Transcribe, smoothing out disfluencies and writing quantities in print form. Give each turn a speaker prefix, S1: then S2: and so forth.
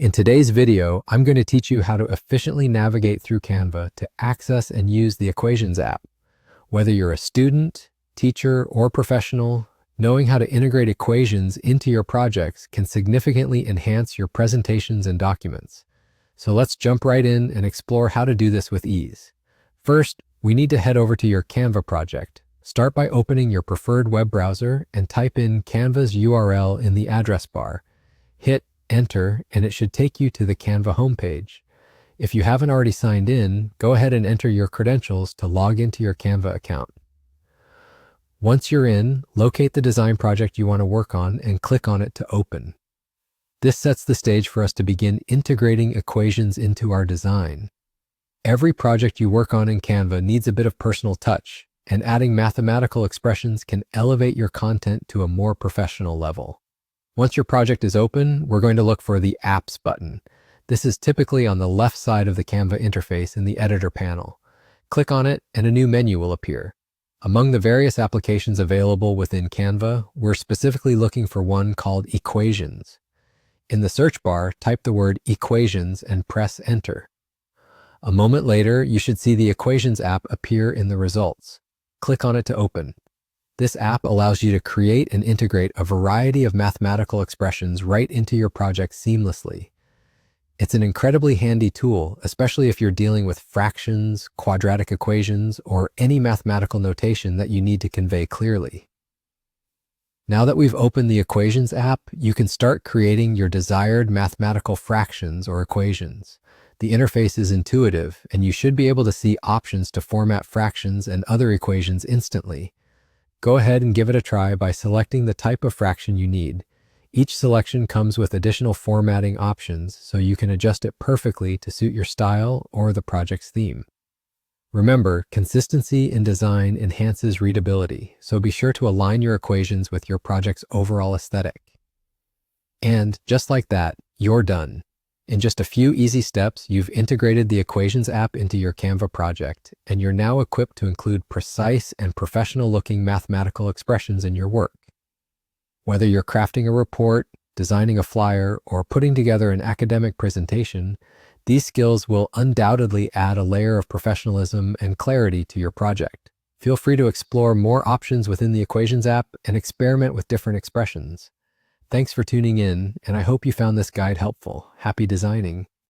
S1: In today's video, I'm going to teach you how to efficiently navigate through Canva to access and use the Equations app. Whether you're a student, teacher, or professional, knowing how to integrate equations into your projects can significantly enhance your presentations and documents. So let's jump right in and explore how to do this with ease. First, we need to head over to your Canva project. Start by opening your preferred web browser and type in Canva's URL in the address bar. Hit Enter, and it should take you to the Canva homepage. If you haven't already signed in, go ahead and enter your credentials to log into your Canva account. Once you're in, locate the design project you want to work on and click on it to open. This sets the stage for us to begin integrating equations into our design. Every project you work on in Canva needs a bit of personal touch, and adding mathematical expressions can elevate your content to a more professional level. Once your project is open, we're going to look for the Apps button. This is typically on the left side of the Canva interface in the Editor panel. Click on it and a new menu will appear. Among the various applications available within Canva, we're specifically looking for one called Equations. In the search bar, type the word Equations and press Enter. A moment later, you should see the Equations app appear in the results. Click on it to open. This app allows you to create and integrate a variety of mathematical expressions right into your project seamlessly. It's an incredibly handy tool, especially if you're dealing with fractions, quadratic equations, or any mathematical notation that you need to convey clearly. Now that we've opened the Equations app, you can start creating your desired mathematical fractions or equations. The interface is intuitive, and you should be able to see options to format fractions and other equations instantly. Go ahead and give it a try by selecting the type of fraction you need. Each selection comes with additional formatting options, so you can adjust it perfectly to suit your style or the project's theme. Remember, consistency in design enhances readability, so be sure to align your equations with your project's overall aesthetic. And just like that, you're done. In just a few easy steps, you've integrated the Equations app into your Canva project, and you're now equipped to include precise and professional-looking mathematical expressions in your work. Whether you're crafting a report, designing a flyer, or putting together an academic presentation, these skills will undoubtedly add a layer of professionalism and clarity to your project. Feel free to explore more options within the Equations app and experiment with different expressions. Thanks for tuning in, and I hope you found this guide helpful. Happy designing!